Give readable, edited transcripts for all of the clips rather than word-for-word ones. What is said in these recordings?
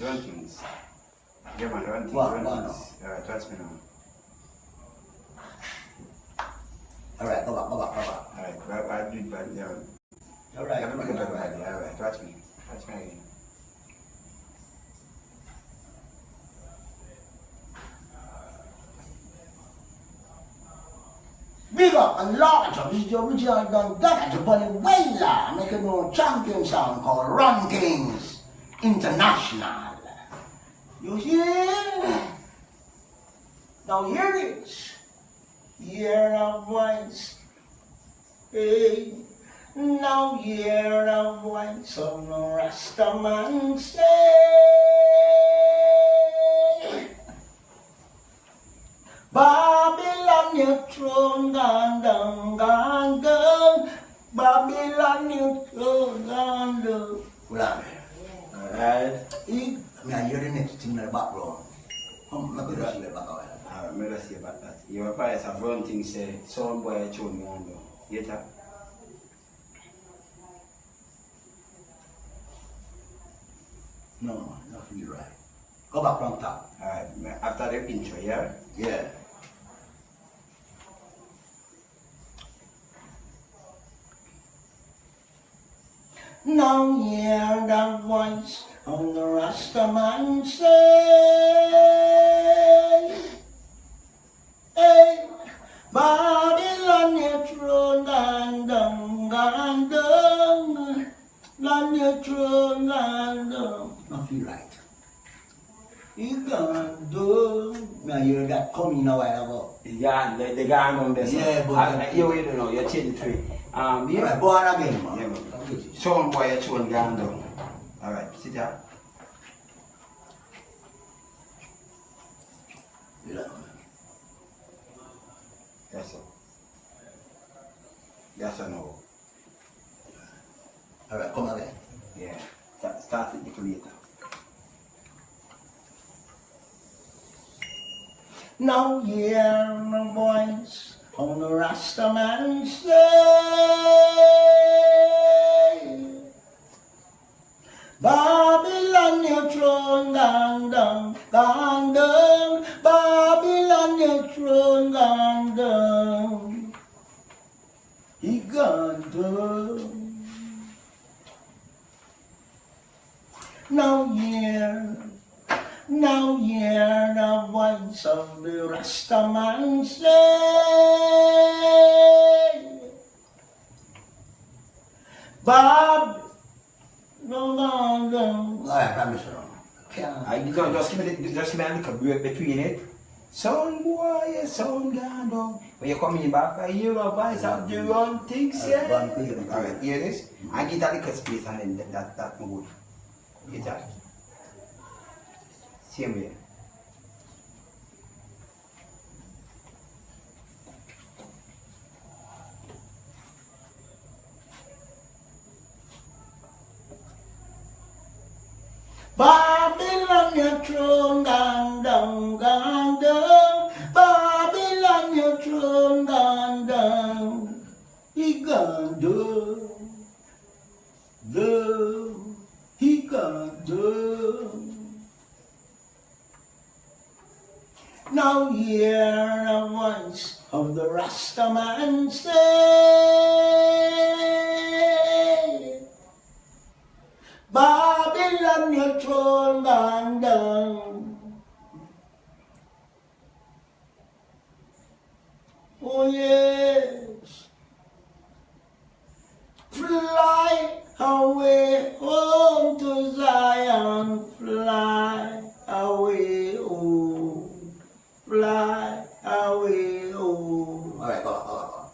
run things. Yeah, man, run things. What? Run No, things. Alright, trust me now. Alright, go back. Alright, I'll do it, but yeah. Alright, Alright, trust me. Trust me again. Big up and large up is the original done that at the wailer, making no champion sound called Run Things International. You hear? Now hear it. Hear a voice. Hey. Now hear a voice of the Rastaman say. Babylon, your throne gone down, gone down. Babylon, your throne gone down. Hold on. Alright. I hear the next thing in the background. Come, let me just hear it back away. Alright, let me see about that. Your price of run things say, some boy told me on though. Get that? No, not really right. Go back from top. Alright, after the intro, yeah? Yeah. Now hear the voice of the Rastaman say, hey, Babylon, your throne gone down, gone down. Land your throne gone down. Not feel right. He gone down. I hear that coming a while ago. Yeah, the guy on this. Yeah, but you don't know, you're changing the tree. Yeah. Right, born again, man. Yeah, man. Some boy your throne gone down. Alright, sit down. Yeah. Yes, sir. Yes or no? Alright, come again. Yeah. Start it little later. Now hear the voice of the Rastaman say, Babylon, your throne gone down, gone down. Babylon, your throne gone down. He gone down. Now hear the voice of the Rastaman say, Bob, no. I promise you. Just give me a little break between it. Son boy, your son gone down. When you coming back, I hear a voice of the run things. Alright, hear this? I get a little space and then that good. Get that? Same way. Babylon, your throne gone down, gone down. Babylon, your throne gone down. He gone down, down. He gone down. Now hear a voice of the Rastaman say, Babylon, your throne gone down. Oh yes. Fly away home to Zion. Fly away home. Fly away home. Alright, go.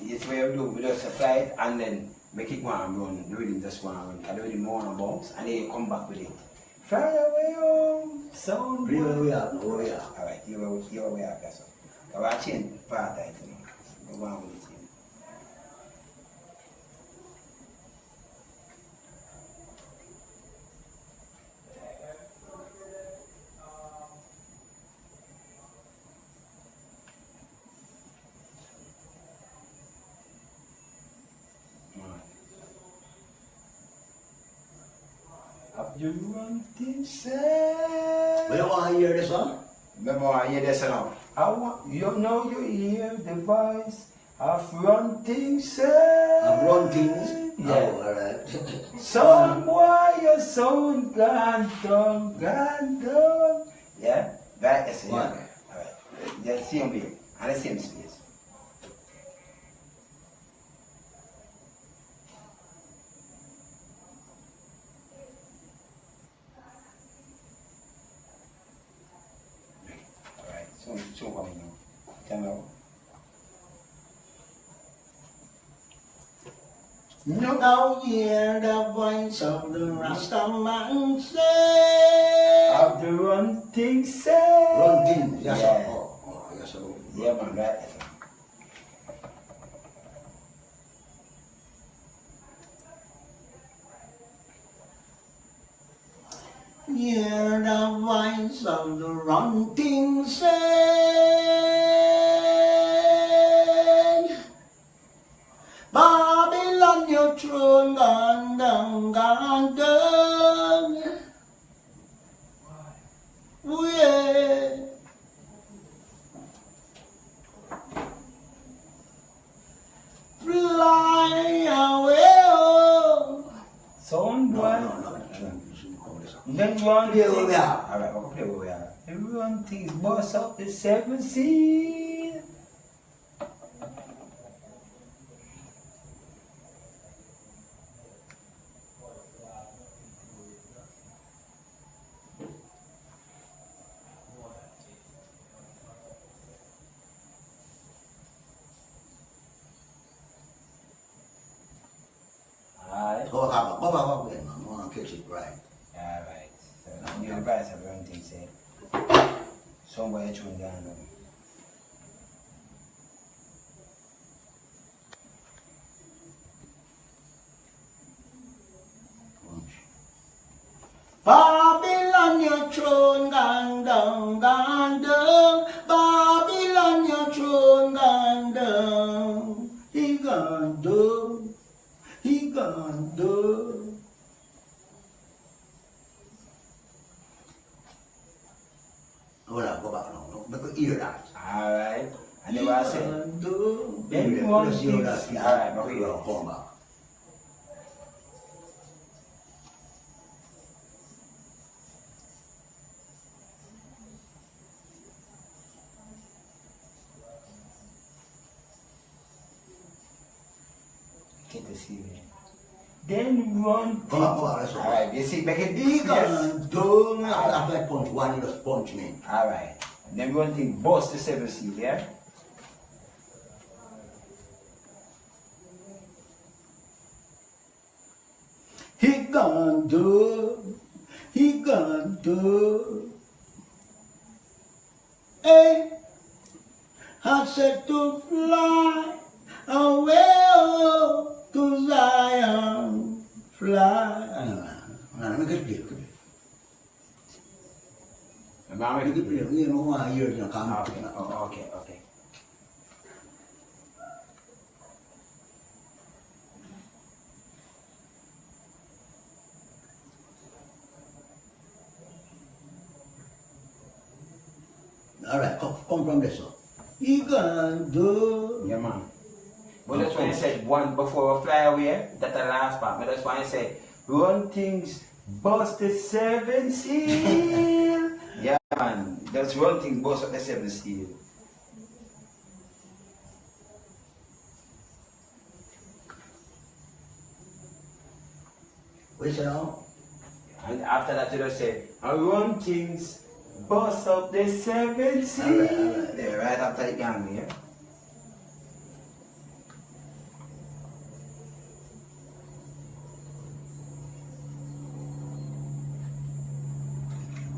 It's way of doing. We just fly it and then make it go and run. The rhythm just go and run. Can do it more on bounce and then you come back with it. Fly away home. Sound. Here we are. Alright, here we are. That's all. I will change part of it. Go on with it. the wrong thing said. We don't want to hear this one. Remember, I hear this now. I want you know you hear the voice of wrong things said. Of wrong things? Yeah. Oh, alright. Son boy, your son gone down, gone down. Yeah, right, that's it. One. Alright, the same way, and the same space. Alright, so coming now. Tell me. Now hear the voice of the Rastaman say. Of the wrong thing said. Wrong thing, yes, Yeah. oh, yes, oh. Yeah, man, right. Hear the voice of the wrong thing say. Babylon, your throne gone down, gone down. Oh, yeah. Fly away, oh. Son boy. No. Then one Play where we are. Alright, we'll play where we are. Everyone thinks boss up the 7th seal. Alright. Go back, man. I want to catch it right. Alright. So, the advice of everyone thinks said. Somewhere chewing down on. Babylon, your throne gone down, gone down. Babylon, your throne gone down. He gone down, he gone down. Hold on, go back now. Make you hear that. Alright. And then what I said. Then Then one you hear that. thinks. Alright, but Okay, wait. come back. Get to see me. Then one Come back, let's go. Alright, you see, make it He yes. gone down. After I punch one, you just punch me. Alright. And then one thing, boss the 7th seal, yeah? He gone down, he gone down. Hey, I said to fly away oh, to Zion, fly. Let me get it. Remember? You know why you're going to come. Okay, oh, okay. Alright, come from this one. He gone down. Yeah, man. But that's why I said one before we fly away, that's the last part. But that's why I said run things, bust the 7th seal. Yeah, man. That's run things, bust up the 7th seal. What you say now? And after that, you just say, I run things, bust up the 7th seal. Alright. There, right after the gang, yeah?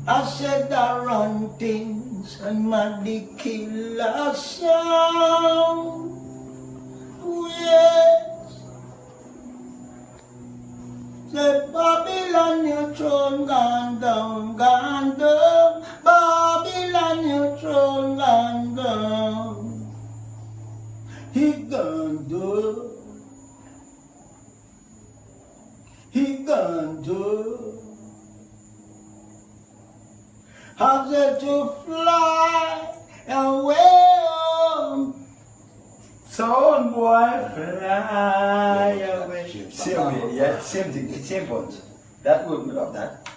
I said I run things and mighty killer sound. Oh, yes. Say Babylon, your throne gone down, gone down. Babylon, your throne gone down. He gone down. He gone down. I said to fly away. Son boy, fly away. Same way, yeah, same thing, same punch. That would we love that.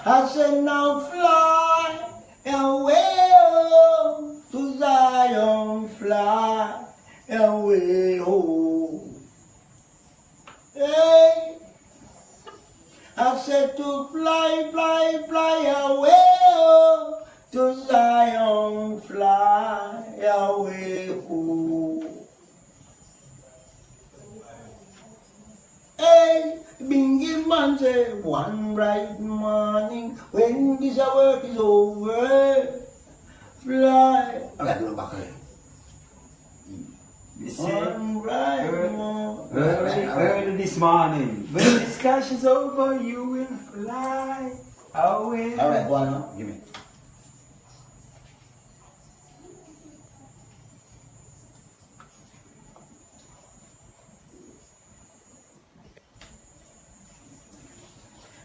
I said now fly away to Zion, fly away home. Hey, I said to fly, fly, fly away to Zion, fly away home. Hey, Bingy man say one bright morning when this work is over, fly. I got to go back here. One bright morning. Early this morning, when this clash is over, you will fly away. All right, go on now. Give me.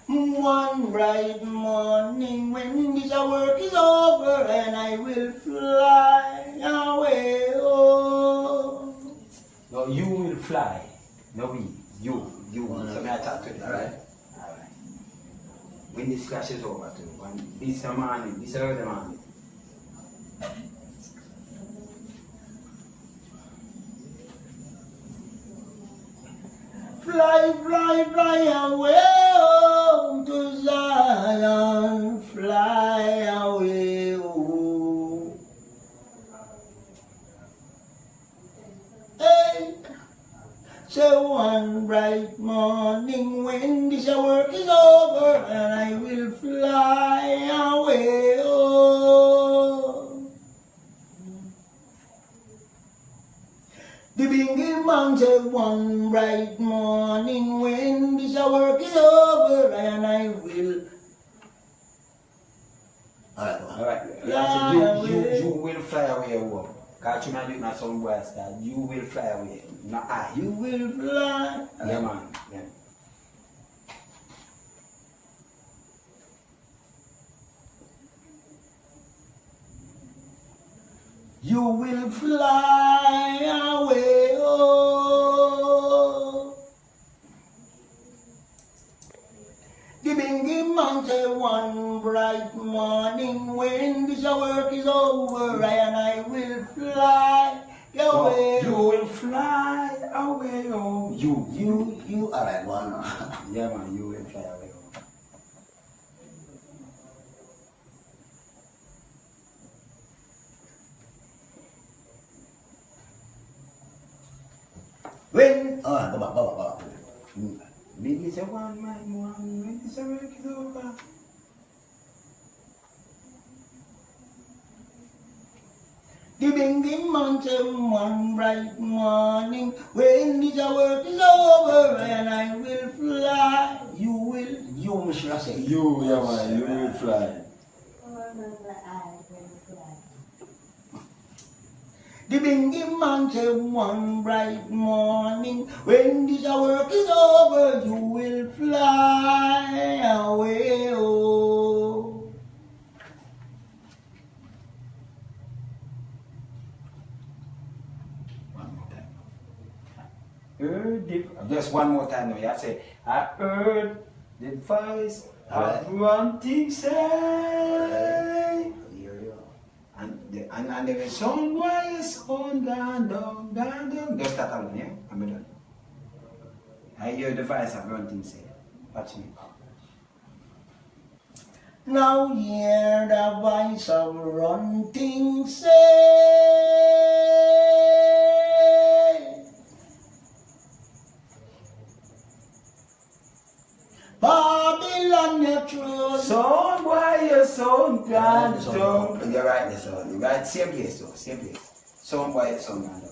One bright morning when this work is over and I will fly away. Oh. No, you will fly. No, we. You. So may I talk to you, alright? Alright. When this clash is over, too. When this morning, this early morning. Fly, fly, fly away oh, to Zion, fly away. Oh. Hey, so one bright morning when this work is over and I will fly away. Oh. The Bingy man said one bright morning when this work is over and I will. Alright. Yeah, you will fly away. Can't you man do my son boy style? You will fly away. Not I. You will fly. Yeah, man. Yeah. You will fly away, oh. The Bingy man said one bright morning when this work is over and I will fly away. So, you will fly away, oh. You, alright, one. Yeah, man, you will fly away. When, go back. Maybe it's a one when this work is over. The Bingy man said one bright morning when this work is over and I will fly. You should have said. You, yeah, man, you will fly. The Bingy man said one bright morning when this work is over you will fly away. Oh. One more time. Just one more time now. You say, I heard the voice of one thing say. And there is some wires on down. Just that alone, yeah? I'm done. I hear the voice of one thing say. Watch me. Now hear the voice of running say, Babylon your throne. Son, why you son gone down? You're right, the son. You're right, same place though, same place. Son, why you son gone down?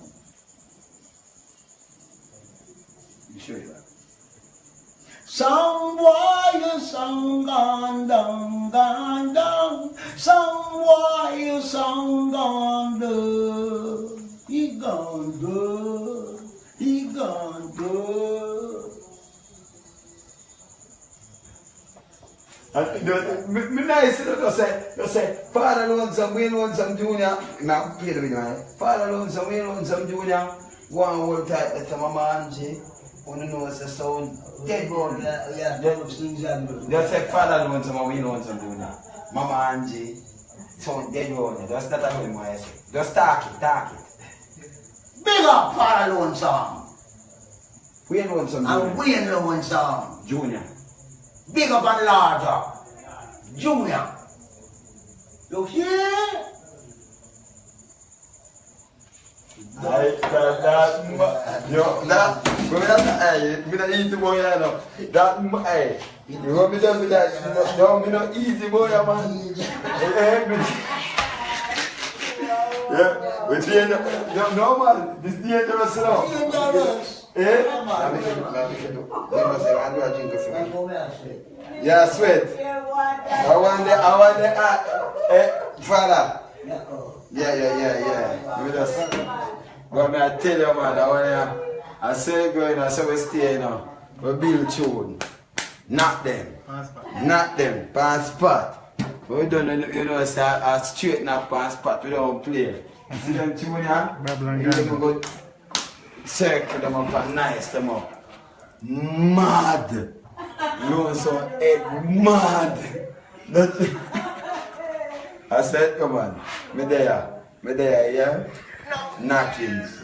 You sure you are? Some boy, some gone down, gone down. Some boy, some gone down. He gone down, he gone down. Me nice, you say, Father Lonesome, we Lonesome Junior. Now, play the video, Father Lonesome, we Lonesome Junior. One whole type that my man, you know it's a sound dead bone. Just say Father Lonesome, we Lonesome Junior. Mama Angie, sound dead bone. Just not a him, I say. Just talk it. Big up Father Lonesome. We Lonesome Junior. And we Lonesome Junior. Big up and larger. Junior. You hear? Me not easy boy, you know. You want me to do that? No, me not easy boy, man. Yeah, but you no man, this dangerous now. Dangerous. Yeah, sweat. I want the father. Yeah. Let me just go and tell you, man. I say going, I say we stay now. We build tune. Not them. Pan spot. We don't you know, I straighten up pan spot. We don't play. See them tune here? We go circle them up and nice them up. Mad. Lonesome head mad. I said, come on. Me there, yeah? Knockings.